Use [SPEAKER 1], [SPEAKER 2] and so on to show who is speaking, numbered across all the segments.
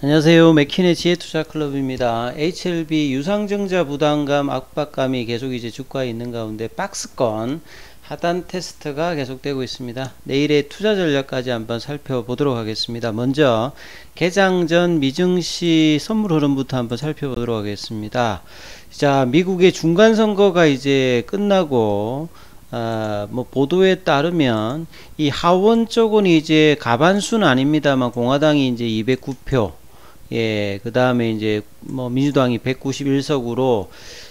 [SPEAKER 1] 안녕하세요. 맥킨의 지혜투자클럽입니다. HLB 유상증자 부담감 압박감이 계속 이제 주가에 있는 가운데 박스권 하단 테스트가 계속되고 있습니다. 내일의 투자 전략까지 한번 살펴보도록 하겠습니다. 먼저 개장 전 미증시 선물 흐름부터 한번 살펴보도록 하겠습니다. 자, 미국의 중간 선거가 이제 끝나고 뭐 보도에 따르면 이 하원 쪽은 이제 가반수는 아닙니다만 공화당이 이제 209표, 예, 그 다음에 이제 뭐 민주당이 191석으로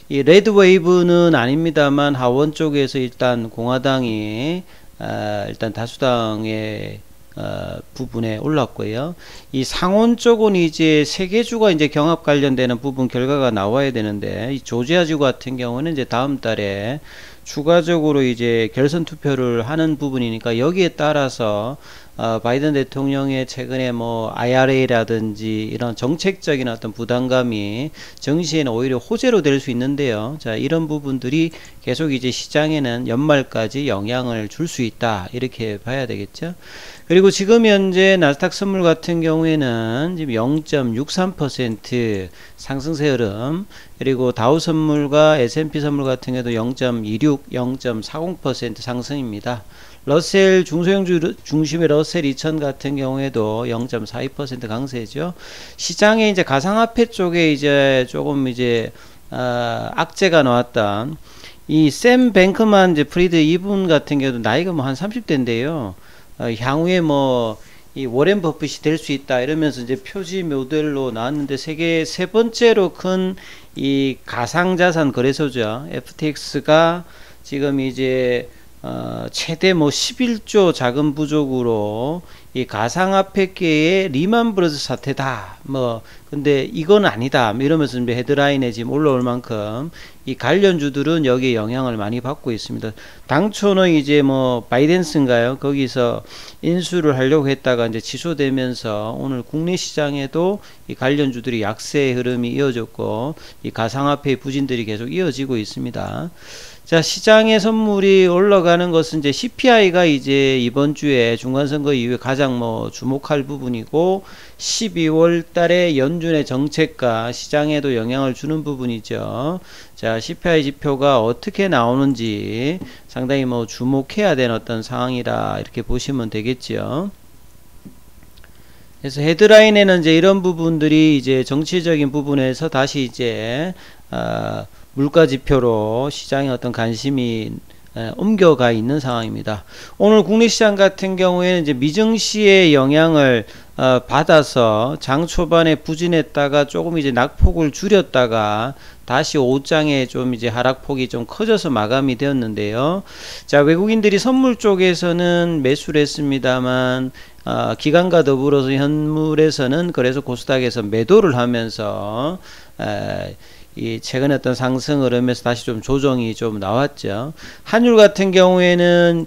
[SPEAKER 1] 이 레드 웨이브는 아닙니다만 하원 쪽에서 일단 공화당이 일단 다수당의 부분에 올랐고요. 이 상원 쪽은 이제 세계주가 이제 경합 관련되는 부분 결과가 나와야 되는데, 이 조지아주 같은 경우는 이제 다음 달에 추가적으로 이제 결선 투표를 하는 부분이니까 여기에 따라서 바이든 대통령의 최근에 뭐 IRA라든지 이런 정책적인 어떤 부담감이 정시에는 오히려 호재로 될 수 있는데요. 자, 이런 부분들이 계속 이제 시장에는 연말까지 영향을 줄 수 있다, 이렇게 봐야 되겠죠. 그리고 지금 현재 나스닥 선물 같은 경우에는 지금 0.63% 상승세 흐름, 그리고 다우 선물과 S&P 선물 같은 경우도 0.26, 0.40% 상승입니다. 러셀 중소형주 중심의 러셀 2000 같은 경우에도 0.42% 강세죠. 시장에 이제 가상화폐 쪽에 이제 조금 이제 악재가 나왔던 이 샘 뱅크만 이제 프리드 이분 같은 경우도 나이가 뭐 한 30대인데요. 향후에 뭐 이 워렌 버핏이 될 수 있다 이러면서 이제 표지 모델로 나왔는데 세계 세 번째로 큰 이 가상자산 거래소죠. FTX가 지금 이제 최대 뭐 11조 자금 부족으로 이 가상화폐계의 리만 브러스 사태다. 뭐 근데 이건 아니다. 이러면서 이제 헤드라인에 지금 올라올 만큼 이 관련주들은 여기에 영향을 많이 받고 있습니다. 당초는 이제 뭐 바이든스인가요? 거기서 인수를 하려고 했다가 이제 취소되면서 오늘 국내 시장에도 이 관련주들이 약세의 흐름이 이어졌고 이 가상화폐의 부진들이 계속 이어지고 있습니다. 자, 시장의 선물이 올라가는 것은 이제 CPI가 이제 이번 주에 중간선거 이후에 가장 뭐 주목할 부분이고, 12월 달에 연준의 정책과 시장에도 영향을 주는 부분이죠. 자, CPI 지표가 어떻게 나오는지 상당히 뭐 주목해야 되는 어떤 상황이라 이렇게 보시면 되겠죠. 그래서 헤드라인에는 이제 이런 부분들이 이제 정치적인 부분에서 다시 이제 물가 지표로 시장의 어떤 관심이 옮겨가 있는 상황입니다. 오늘 국내 시장 같은 경우에는 이제 미증시의 영향을 받아서 장 초반에 부진했다가 조금 이제 낙폭을 줄였다가 다시 오후장에 좀 이제 하락폭이 좀 커져서 마감이 되었는데요. 자, 외국인들이 선물 쪽에서는 매수를 했습니다만 기관과 더불어서 현물에서는 그래서 코스닥에서 매도를 하면서 이 최근에 어떤 상승 흐름에서 다시 좀 조정이 좀 나왔죠. 한율 같은 경우에는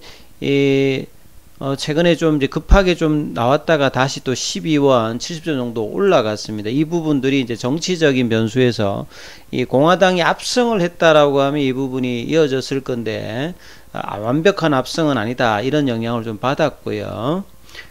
[SPEAKER 1] 최근에 좀 이제 급하게 좀 나왔다가 다시 또 12원 70전 정도 올라갔습니다. 이 부분들이 이제 정치적인 변수에서 이 공화당이 압승을 했다라고 하면 이 부분이 이어졌을 건데 완벽한 압승은 아니다, 이런 영향을 좀 받았고요.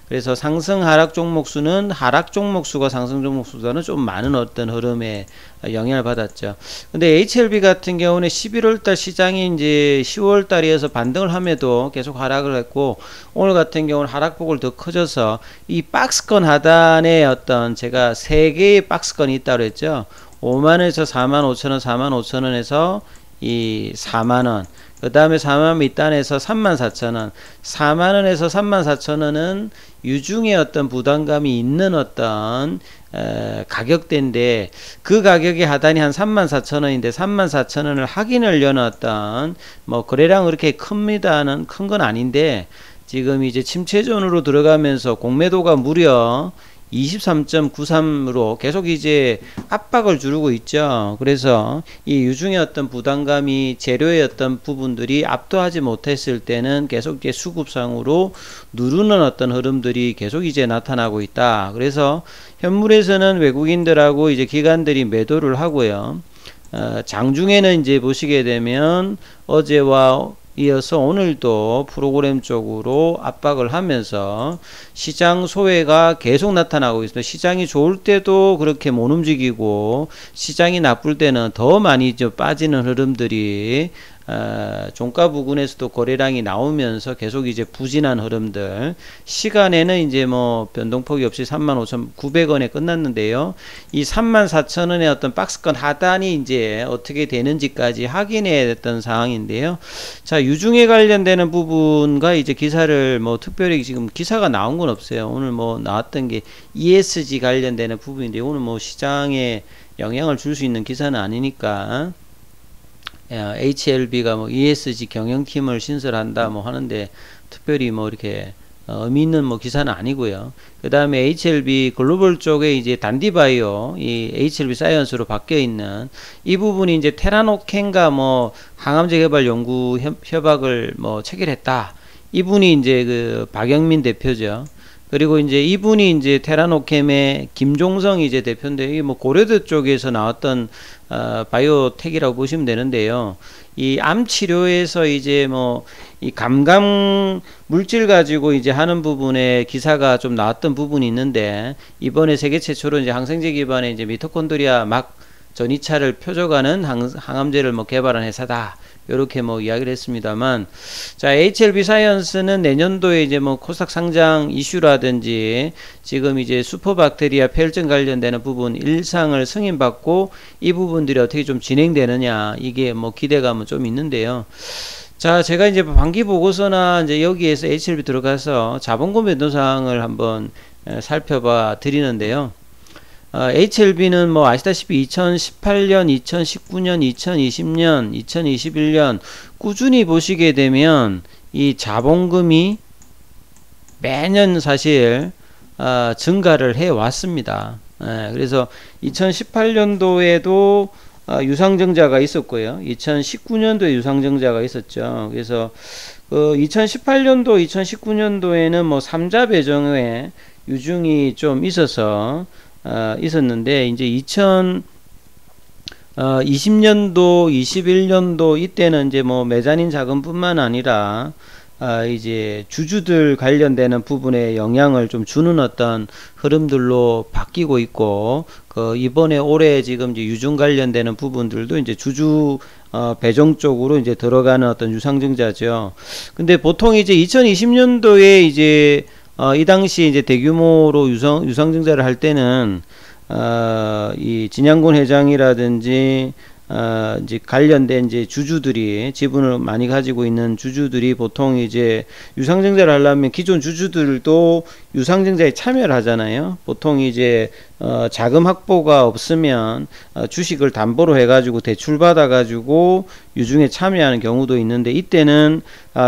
[SPEAKER 1] 그래서 상승 하락 종목수는 하락 종목수가 상승 종목수보다는 좀 많은 어떤 흐름에 영향을 받았죠. 근데 HLB 같은 경우는 11월달 시장이 이제 10월달이어서 반등을 함에도 계속 하락을 했고, 오늘 같은 경우는 하락폭을 더 커져서 이 박스권 하단에 어떤 제가 3개의 박스권이 있다고 했죠. 5만원에서 45,000원, 45,000원에서 이 4만원, 그 다음에 4만원 밑단에서 34,000원, 4만원에서 34,000원은 유중의 어떤 부담감이 있는 어떤 가격대인데, 그 가격의 하단이 한 34,000원인데 34,000원을 확인하려는 어떤 뭐 거래량 그렇게 큽니다는 큰 건 아닌데, 지금 이제 침체존으로 들어가면서 공매도가 무려 23.93으로 계속 이제 압박을 주고 있죠. 그래서 이 유중의 어떤 부담감이 재료의 어떤 부분들이 압도하지 못했을 때는 계속 이제 수급상으로 누르는 어떤 흐름들이 계속 이제 나타나고 있다. 그래서 현물에서는 외국인들하고 이제 기관들이 매도를 하고요. 장중에는 이제 보시게 되면 어제와 이어서 오늘도 프로그램 쪽으로 압박을 하면서 시장 소외가 계속 나타나고 있습니다. 시장이 좋을 때도 그렇게 못 움직이고 시장이 나쁠 때는 더 많이 빠지는 흐름들이 종가 부근에서도 거래량이 나오면서 계속 이제 부진한 흐름들, 시간에는 이제 뭐 변동폭이 없이 35,900원에 끝났는데요. 이 34,000원의 어떤 박스권 하단이 이제 어떻게 되는지까지 확인해야 됐던 상황인데요. 자, 유중에 관련되는 부분과 이제 기사를 뭐 특별히 지금 기사가 나온 건 없어요. 오늘 뭐 나왔던 게 ESG 관련되는 부분인데 오늘 뭐 시장에 영향을 줄 수 있는 기사는 아니니까 HLB가 뭐 ESG 경영팀을 신설한다 뭐 하는데 특별히 뭐 이렇게 의미 있는 뭐 기사는 아니고요. 그 다음에 HLB 글로벌 쪽에 이제 단디바이오 이 HLB 사이언스로 바뀌어 있는 이 부분이 이제 테라노캔과 뭐 항암제 개발 연구 협약을 뭐 체결했다. 이분이 이제 그 박영민 대표죠. 그리고 이제 이분이 이제 테라노캠의 김종성 이제 대표인데, 이게 뭐 고려대 쪽에서 나왔던 바이오텍이라고 보시면 되는데요. 이 암 치료에서 이제 뭐 이 감감 물질 가지고 이제 하는 부분에 기사가 좀 나왔던 부분이 있는데, 이번에 세계 최초로 이제 항생제 기반의 이제 미토콘드리아 막 전이차를 표적하는 항암제를 뭐 개발한 회사다. 요렇게 뭐 이야기를 했습니다만, 자, HLB 사이언스는 내년도에 이제 뭐 코스닥 상장 이슈라든지 지금 이제 슈퍼박테리아 폐혈증 관련되는 부분 일상을 승인받고 이 부분들이 어떻게 좀 진행되느냐, 이게 뭐 기대감은 좀 있는데요. 자, 제가 이제 반기 보고서나 이제 여기에서 HLB 들어가서 자본금 변동사항을 한번 살펴봐 드리는데요. HLB는 뭐 아시다시피 2018년, 2019년, 2020년, 2021년 꾸준히 보시게 되면 이 자본금이 매년 사실 증가를 해 왔습니다. 그래서 2018년도에도 유상증자가 있었고요. 2019년도에 유상증자가 있었죠. 그래서 2018년도, 2019년도에는 뭐 3자 배정에 유증이 좀 있어서 있었는데, 이제 2020년도, 21년도 이때는 이제 뭐 메자닌 자금뿐만 아니라 이제 주주들 관련되는 부분에 영향을 좀 주는 어떤 흐름들로 바뀌고 있고, 이번에 올해 지금 이제 유증 관련되는 부분들도 이제 주주 배정 쪽으로 이제 들어가는 어떤 유상증자죠. 근데 보통 이제 2020년도에 이제 이 당시 이제 대규모로 유상증자를 할 때는 이 진양군 회장이라든지 이제 관련된 이제 주주들이, 지분을 많이 가지고 있는 주주들이 보통 이제 유상증자를 하려면 기존 주주들도 유상증자에 참여를 하잖아요. 보통 이제 자금 확보가 없으면 주식을 담보로 해가지고 대출 받아가지고 유증에 참여하는 경우도 있는데, 이때는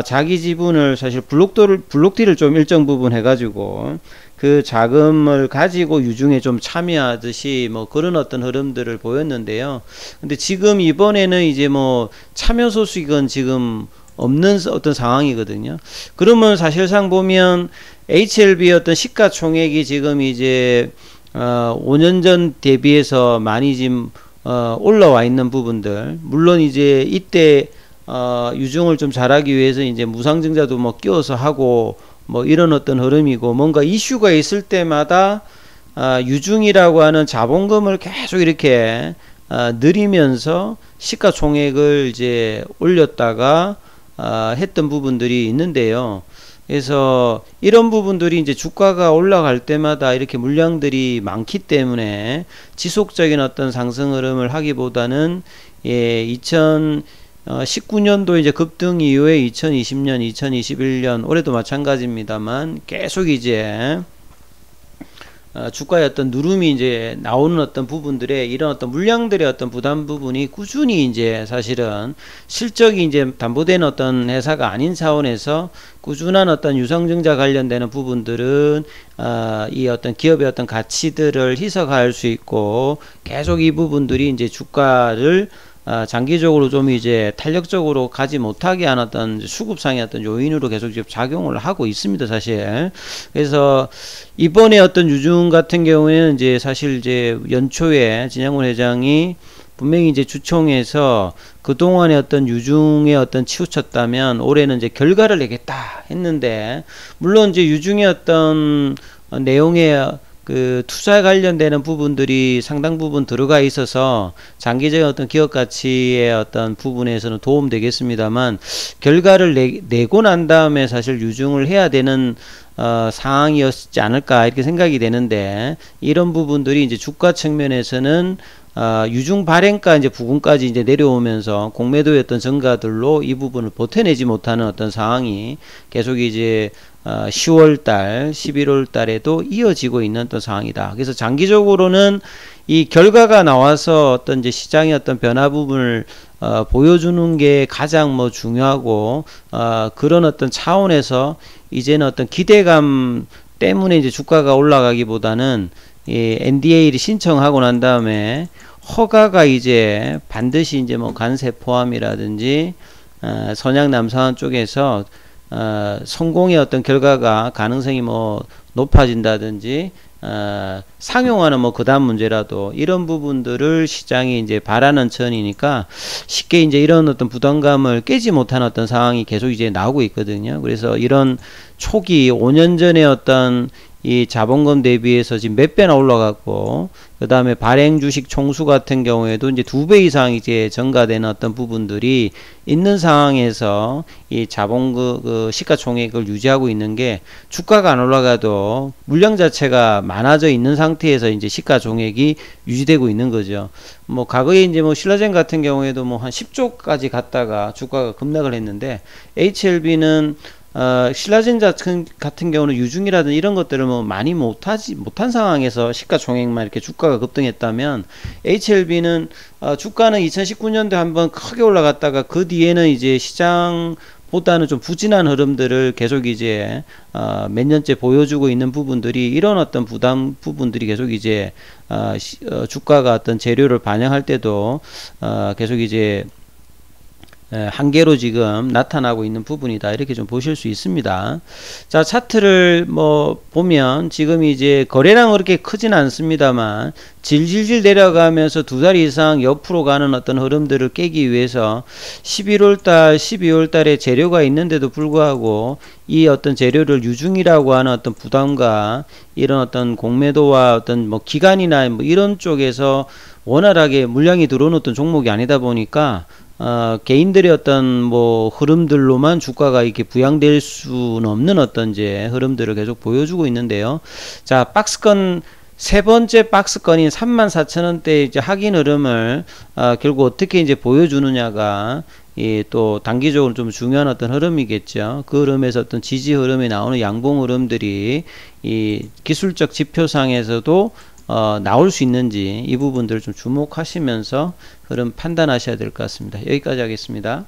[SPEAKER 1] 자기 지분을 사실 블록딜을 좀 일정 부분 해가지고 그 자금을 가지고 유증에 좀 참여하듯이 뭐 그런 어떤 흐름들을 보였는데요. 근데 지금 이번에는 이제 뭐 참여 소식은 지금 없는 어떤 상황이거든요. 그러면 사실상 보면 HLB 어떤 시가총액이 지금 이제 5년 전 대비해서 많이 지금 올라와 있는 부분들, 물론 이제 이때 유증을 좀 잘하기 위해서 이제 무상증자도 뭐 끼워서 하고 뭐 이런 어떤 흐름이고, 뭔가 이슈가 있을 때마다 유증이라고 하는 자본금을 계속 이렇게 늘리면서 시가총액을 이제 올렸다가 했던 부분들이 있는데요. 그래서 이런 부분들이 이제 주가가 올라갈 때마다 이렇게 물량들이 많기 때문에 지속적인 어떤 상승 흐름을 하기보다는 2019년도 이제 급등 이후에 2020년, 2021년 올해도 마찬가지입니다만 계속 이제 주가의 어떤 누름이 이제 나오는 어떤 부분들에 이런 어떤 물량들의 어떤 부담 부분이 꾸준히 이제 사실은 실적이 이제 담보되는 어떤 회사가 아닌 차원에서 꾸준한 어떤 유상증자 관련되는 부분들은 이 어떤 기업의 어떤 가치들을 희석할 수 있고, 계속 이 부분들이 이제 주가를 장기적으로 좀 이제 탄력적으로 가지 못하게 하는 어떤 수급상의 어떤 요인으로 계속 지금 작용을 하고 있습니다, 사실. 그래서 이번에 어떤 유증 같은 경우에는 이제 사실 이제 연초에 진양군 회장이 분명히 이제 주총에서 그동안의 어떤 유중에 어떤 치우쳤다면 올해는 이제 결과를 내겠다 했는데, 물론 이제 유중의 어떤 내용의 그 투자 관련되는 부분들이 상당 부분 들어가 있어서 장기적인 어떤 기업 가치의 어떤 부분에서는 도움 되겠습니다만, 결과를 내고 난 다음에 사실 유중을 해야 되는 상황이었지 않을까 이렇게 생각이 되는데, 이런 부분들이 이제 주가 측면에서는 유중 발행가 이제 부분까지 이제 내려오면서 공매도의 어떤 증가들로 이 부분을 버텨내지 못하는 어떤 상황이 계속 이제 10월달, 11월달에도 이어지고 있는 어떤 상황이다. 그래서 장기적으로는 이 결과가 나와서 어떤 이제 시장의 어떤 변화 부분을 보여주는 게 가장 뭐 중요하고, 그런 어떤 차원에서 이제는 어떤 기대감 때문에 이제 주가가 올라가기보다는 이 NDA를 신청하고 난 다음에 허가가 이제 반드시 이제 뭐 관세 포함이라든지 선양 남사원 쪽에서 성공의 어떤 결과가 가능성이 뭐 높아진다든지 상용화는 뭐 그다음 문제라도 이런 부분들을 시장이 이제 바라는 천이니까 쉽게 이제 이런 어떤 부담감을 깨지 못하는 어떤 상황이 계속 이제 나오고 있거든요. 그래서 이런 초기 5년 전에 어떤 이 자본금 대비해서 지금 몇 배나 올라갔고, 그 다음에 발행 주식 총수 같은 경우에도 이제 2배 이상 이제 증가되는 어떤 부분들이 있는 상황에서 이 자본금 그 시가총액을 유지하고 있는 게, 주가가 안 올라가도 물량 자체가 많아져 있는 상태에서 이제 시가총액이 유지되고 있는 거죠. 뭐 과거에 이제 뭐 신라젠 같은 경우에도 뭐 한 10조까지 갔다가 주가가 급락을 했는데, HLB는 신라젠 같은 경우는 유중이라든 이런 것들을 뭐 많이 못한 상황에서 시가총액만 이렇게 주가가 급등했다면, HLB는 주가는 2019년도에 한번 크게 올라갔다가 그 뒤에는 이제 시장보다는 좀 부진한 흐름들을 계속 이제 몇 년째 보여주고 있는 부분들이, 이런 어떤 부담 부분들이 계속 이제 주가가 어떤 재료를 반영할 때도 계속 이제 한계로 지금 나타나고 있는 부분이다, 이렇게 좀 보실 수 있습니다. 자, 차트를 뭐 보면 지금 이제 거래량은 그렇게 크진 않습니다만 질질질 내려가면서 두 달 이상 옆으로 가는 어떤 흐름들을 깨기 위해서 11월달 12월달에 재료가 있는데도 불구하고 이 어떤 재료를 유중이라고 하는 어떤 부담과 이런 어떤 공매도와 어떤 뭐 기간이나 뭐 이런 쪽에서 원활하게 물량이 들어오는 어떤 종목이 아니다 보니까 개인들의 어떤 뭐 흐름들로만 주가가 이렇게 부양될 수는 없는 어떤 이제 흐름들을 계속 보여주고 있는데요. 자, 박스권 세 번째 박스권인 34,000원대 이제 하긴 흐름을 결국 어떻게 이제 보여주느냐가 또 단기적으로 좀 중요한 어떤 흐름이겠죠. 그 흐름에서 어떤 지지 흐름이 나오는 양봉 흐름들이 이 기술적 지표상에서도 나올 수 있는지, 이 부분들을 좀 주목하시면서 흐름 판단하셔야 될 것 같습니다. 여기까지 하겠습니다.